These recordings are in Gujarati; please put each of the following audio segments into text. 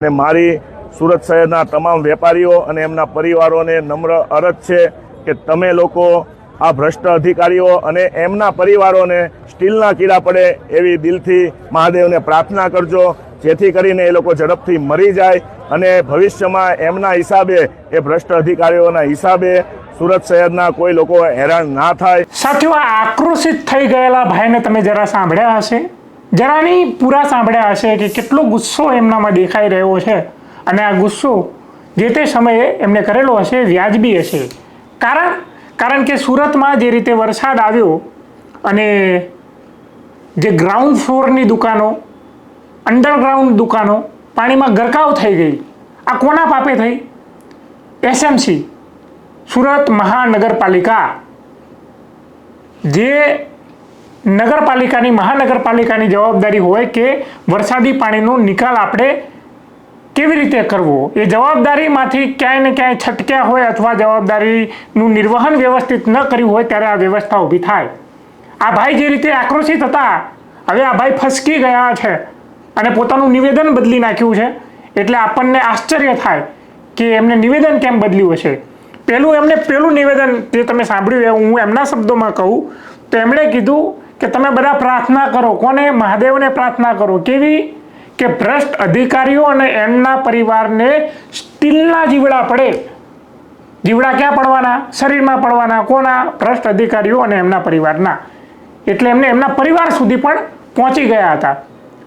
ને મારી સુરત શહેરના તમામ વેપારીઓ અને એમના પરિવારોને નમ્ર અરજ છે કે તમે લોકો આ ભ્રષ્ટ અધિકારીઓ અને એમના પરિવારોને સ્ટીલના કીડા પડે એવી દિલથી મહાદેવને પ્રાર્થના કરજો, જેથી કરીને એ લોકો ઝડપથી મરી જાય અને ભવિષ્યમાં એમના હિસાબે, એ ભ્રષ્ટ અધિકારીઓના હિસાબે સુરત શહેરના કોઈ લોકો હેરાન ના થાય। સાથીઓ, આક્રોશિત થઈ ગયેલા ભાઈને તમે જરા સાંભળ્યા હશે, જરાની પૂરા સાંભળ્યા હશે કે કેટલો ગુસ્સો એમનામાં દેખાઈ રહ્યો છે અને આ ગુસ્સો જે તે સમયે એમને કરેલો હશે વ્યાજબી હશે। કારણ કે સુરતમાં જે રીતે વરસાદ આવ્યો અને જે ગ્રાઉન્ડ ફ્લોરની દુકાનો, અંડરગ્રાઉન્ડ દુકાનો પાણીમાં ગરકાવ થઈ ગઈ। આ કોના પાપે થઈ? એસએમસી, સુરત મહાનગરપાલિકા, જે મહાનગરપાલિકાની જવાબદારી હોય કે વરસાદી પાણીનો નિકાલ આપણે કેવી રીતે કરવો, એ જવાબદારીમાંથી ક્યાંય ને ક્યાંય છટક્યા હોય અથવા જવાબદારીનું નિર્વહન વ્યવસ્થિત ન કર્યું હોય ત્યારે આ વ્યવસ્થા ઊભી થાય। આ ભાઈ જે રીતે આક્રોશિત હતા, હવે આ ભાઈ ફસકી ગયા છે અને પોતાનું નિવેદન બદલી નાખ્યું છે, એટલે આપણને આશ્ચર્ય થાય કે એમને નિવેદન કેમ બદલ્યું હશે। પહેલું નિવેદન જે તમે સાંભળ્યું એ હું એમના શબ્દોમાં કહું તો એમણે કીધું કે તમે બધા પ્રાર્થના કરો, કોને? મહાદેવને પ્રાર્થના કરો। કેવી? કે ભ્રષ્ટ અધિકારીઓ અને એમના પરિવારને સ્ટીલના જીવડા પડે। જીવડા ક્યાં પડવાના? શરીરમાં પડવાના। કોના? ભ્રષ્ટ અધિકારીઓ અને એમના પરિવારના। એટલે એમને એમના પરિવાર સુધી પણ પહોંચી ગયા હતા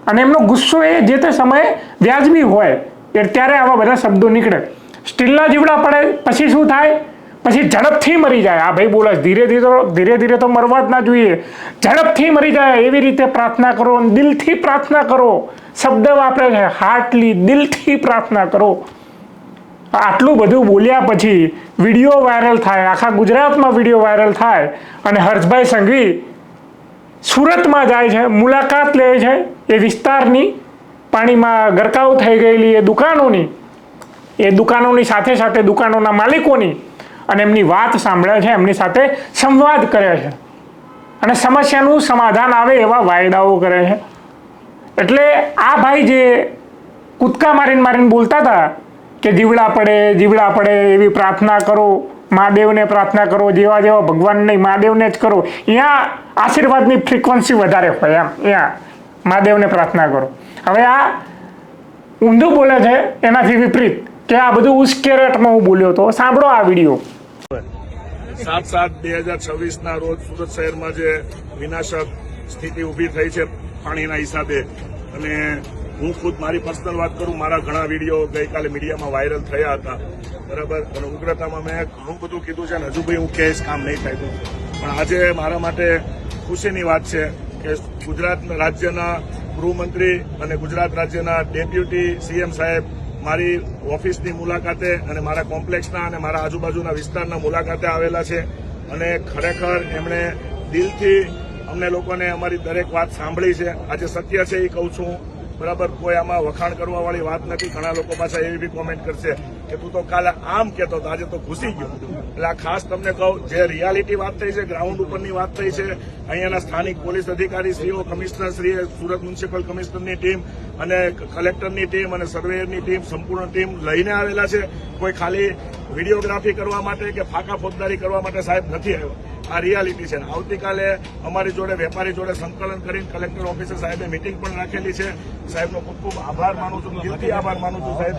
અને એમનો ગુસ્સો એ જે તે સમયે વ્યાજબી હોય ત્યારે આવા બધા શબ્દો નીકળે। સ્ટીલના જીવડા પડે પછી શું થાય? પછી ઝડપથી મરી જાય। આ ભાઈ બોલે ધીરે ધીરે તો મરવા જ ના જોઈએ, ઝડપથી મરી જાય એવી રીતે પ્રાર્થના કરો, દિલથી પ્રાર્થના કરો। શબ્દ વાપરે છે, હાર્ટલી, દિલથી પ્રાર્થના કરો। આટલું બધું બોલ્યા પછી વિડીયો વાયરલ થાય, આખા ગુજરાતમાં વિડીયો વાયરલ થાય અને હર્ષભાઈ સંઘવી સુરતમાં જાય છે, મુલાકાત લે છે એ વિસ્તારની, પાણીમાં ગરકાવ થઈ ગયેલી એ દુકાનોની સાથે દુકાનોના માલિકોની, અને એમની વાત સાંભળે છે, એમની સાથે સંવાદ કરે છે અને સમસ્યાનું સમાધાન આવે એવા વાયદાઓ કરે છે। એટલે આ ભાઈ જે કૂદકા મારીને બોલતા હતા કે જીવડા પડે એવી પ્રાર્થના કરો, મહાદેવને પ્રાર્થના કરો, જેવા ભગવાન નહીં મહાદેવને જ કરો, અહીંયા આશીર્વાદની ફ્રીક્વન્સી વધારે હોય, અહીંયા મહાદેવને પ્રાર્થના કરો। હવે આ ઊંધું બોલે છે એનાથી વિપરીત કે આ બધું ઉશ્કેરટમાં હું બોલ્યો હતો। સાંભળો આ વિડીયો। 7/7/2026 રોજ સુરત શહેરમાં જે વિનાશક સ્થિતિ ઊભી થઈ છે પાણીના હિસાબે, અને હું ખુદ મારી પર્સનલ વાત કરું, મારા ઘણા વિડીયો ગઈકાલે મીડિયામાં વાયરલ થયા હતા, બરાબર, અને ઉગ્રતામાં મેં ઘણું બધું કીધું છે અને હજુ ભાઈ હું કહીશ કામ નહીં થાય તો, પણ આજે મારા માટે ખુશીની વાત છે કે ગુજરાત રાજ્યના ગૃહમંત્રી અને ગુજરાત રાજ્યના ડેપ્યુટી સીએમ સાહેબ મારી ઓફિસની મુલાકાતે અને મારા કોમ્પ્લેક્સના અને મારા આજુબાજુના વિસ્તારના મુલાકાતે આવેલા છે અને ખરેખર એમણે દિલથી અમને લોકોને અમારી દરેક વાત સાંભળી છે। આજે સત્ય છે એ કહું છું, બરાબર, કોઈ આમાં વખાણ કરવા વાળી વાત નથી। ઘણા લોકો પાછા એવી બી કોમેન્ટ કરશે કે તું તો કાલે આમ કહેતો હતો, આજે તો ઘૂસી ગયો। એટલે આ ખાસ તમને કહું, જે રિયાલિટી વાત થઈ છે, ગ્રાઉન્ડ ઉપરની વાત થઈ છે, અહીંયાના સ્થાનિક પોલીસ અધિકારીશ્રીઓ, કમિશનરશ્રીએ, સુરત મ્યુનિસિપલ કમિશનરની ટીમ અને કલેક્ટરની ટીમ અને સર્વેયરની ટીમ, સંપૂર્ણ ટીમ લઈને આવેલા છે। કોઈ ખાલી વિડીયોગ્રાફી કરવા માટે કે ફાંકા ફોજદારી કરવા માટે સાહેબ નથી આવ્યો। આ રિયાલિટી છે। આવતીકાલે અમારી જોડે વેપારી જોડે સંકલન કરીને કલેક્ટર ઓફિસર સાહેબે મિટિંગ પણ રાખેલી છે। સાહેબનો ખૂબ ખૂબ આભાર માનું છું, દિલથી આભાર માનું છું સાહેબ।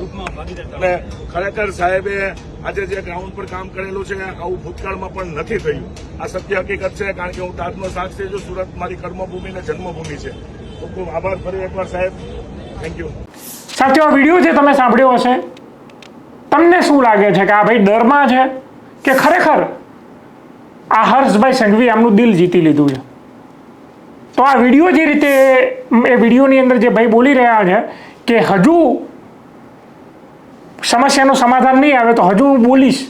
અને ખરેખર સાહેબે આજે જે ગ્રાઉન્ડ પર કામ કરેલું છે આવું ભૂતકાળમાં પણ નથી થયું। આ સત્ય હકીકત છે, કારણ કે હું તાજનો સાક્ષી છું। સુરત મારી કર્મભૂમિ ને જન્મભૂમિ છે। ખૂબ ખૂબ આભાર ફરી એકવાર સાહેબ, થેન્ક યુ। સાથીઓ, આ વિડીયો જે તમે સાંભળ્યો હશે, તમને શું લાગે છે કે આ ભાઈ ડરમાં છે કે ખરેખર આ હર્ષભાઈ સંઘવી આમનું દિલ જીતી લીધું છે? તો આ વિડીયો જે રીતે, એ વિડીયોની અંદર જે ભાઈ બોલી રહ્યા છે કે હજુ સમસ્યાનું સમાધાન નહીં આવે તો હજુ હું બોલીશ,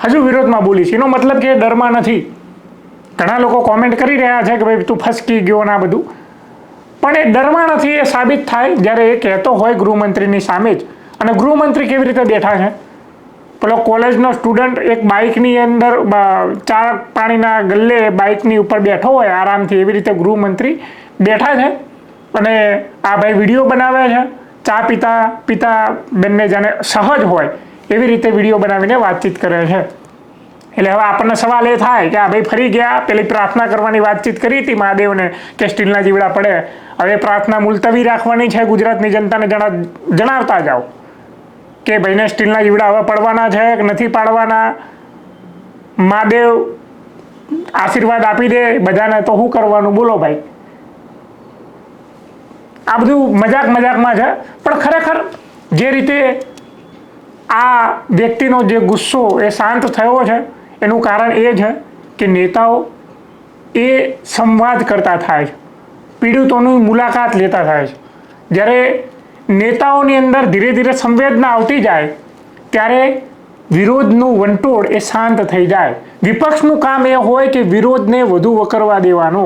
હજુ વિરોધમાં બોલીશ, એનો મતલબ કે એ ડરમાં નથી। ઘણા લોકો કોમેન્ટ કરી રહ્યા છે કે ભાઈ તું ફસકી ગયો ને આ બધું, પણ એ ડરમાં નથી એ સાબિત થાય જ્યારે એ કહેતો હોય ગૃહમંત્રીની સામે જ। અને ગૃહમંત્રી કેવી રીતે બેઠા છે? પેલો કોલેજનો સ્ટુડન્ટ એક બાઇકની અંદર ચાર પાણીના ગલ્લે બાઇકની ઉપર બેઠો હોય આરામથી, એવી રીતે ગૃહમંત્રી બેઠા છે અને આ ભાઈ વિડીયો બનાવે છે, ચા પીતા પીતા બંને જાણે સહજ હોય એવી રીતે વિડીયો બનાવીને વાતચીત કરે છે. એટલે હવે આપણને સવાલ એ થાય કે આ ભાઈ ફરી ગયા, પેલી પ્રાર્થના કરવાની વાતચીત કરી હતી મહાદેવને કે સ્ટીલના જીવડા પડે, હવે પ્રાર્થના મુલતવી રાખવાની છે ગુજરાતની જનતાને જણાવતા જાઓ કે ભાઈને સ્ટીલના જીવડા હવે પડવાના છે કે નથી પાડવાના. મહાદેવ આશીર્વાદ આપી દે બધાને તો શું કરવાનું બોલો ભાઈ. આ બધું મજાકમાં છે, પણ ખરેખર જે રીતે આ વ્યક્તિનો જે ગુસ્સો એ શાંત થયો છે એનું કારણ એ છે કે નેતાઓ એ સંવાદ કરતા થાય છે, પીડિતોની મુલાકાત લેતા થાય છે. જ્યારે નેતાઓની અંદર ધીરે ધીરે સંવેદના આવતી જાય ત્યારે વિરોધનું વંટોળ એ શાંત થઈ જાય. વિપક્ષનું કામ એ હોય કે વિરોધને વધુ વકરવા દેવાનો,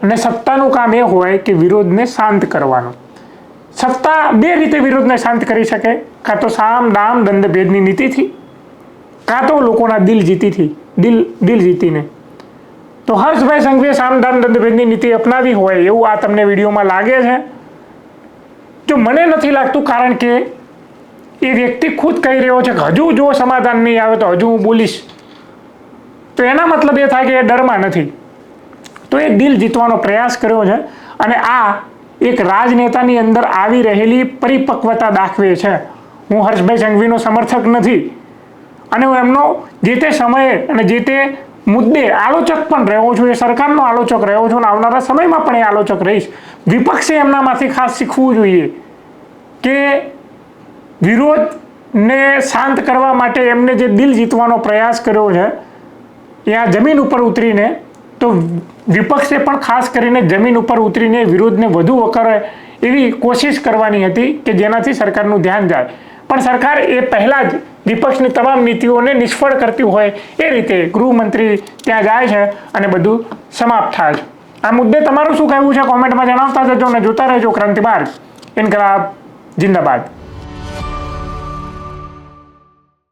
અને સત્તાનું કામ એ હોય કે વિરોધને શાંત કરવાનો. સત્તા બે રીતે વિરોધને શાંત કરી શકે, કાં તો સામ દામ દંડ ભેદની નીતિથી, કાં તો લોકોના દિલ જીતીને. તો હર્ષભાઈ સંઘવીએ સામ દામ દંડ ભેદની નીતિ અપનાવી હોય એવું આ તમને વિડીયોમાં લાગે છે? જો મને નથી લાગતું, કારણ કે એ વ્યક્તિ ખુદ કહી રહ્યો છે કે હજુ જો સમાધાન નહીં આવે તો હજુ હું બોલીશ. તો એના મતલબ એ થાય કે એ ડરમાં નથી, તો એ દિલ જીતવાનો પ્રયાસ કર્યો છે. અને આ એક રાજનેતાની અંદર આવી રહેલી પરિપક્વતા દાખવે છે. હું હર્ષભાઈ સંઘવીનો સમર્થક નથી, અને હું એમનો જે તે સમયે અને જે તે મુદ્દે આલોચક પણ રહ્યો છું, એ સરકારનો આલોચક રહ્યો છું, અને આવનારા સમયમાં પણ એ આલોચક રહીશ. વિપક્ષે એમનામાંથી ખાસ શીખવું જોઈએ કે વિરોધને શાંત કરવા માટે એમને જે દિલ જીતવાનો પ્રયાસ કર્યો છે એ આ જમીન ઉપર ઉતરીને, તો વિપક્ષે પણ ખાસ કરીને જમીન ઉપર ઉતરીને વિરોધને વધુ વકરે એવી કોશિશ કરવાની હતી કે જેનાથી સરકારનું ધ્યાન જાય. પણ સરકાર એ પહેલાં જ વિપક્ષની તમામ નીતિઓને નિષ્ફળ કરતી હોય એ રીતે ગૃહમંત્રી ત્યાં જાય છે અને બધું સમાપ્ત થાય છે. આ મુદ્દે તમારું શું કહેવું છે કોમેન્ટમાં જણાવતા જજો, અને જોતા રહેજો ક્રાંતિ માર્ગ. ઇન્કલાબ જિંદાબાદ.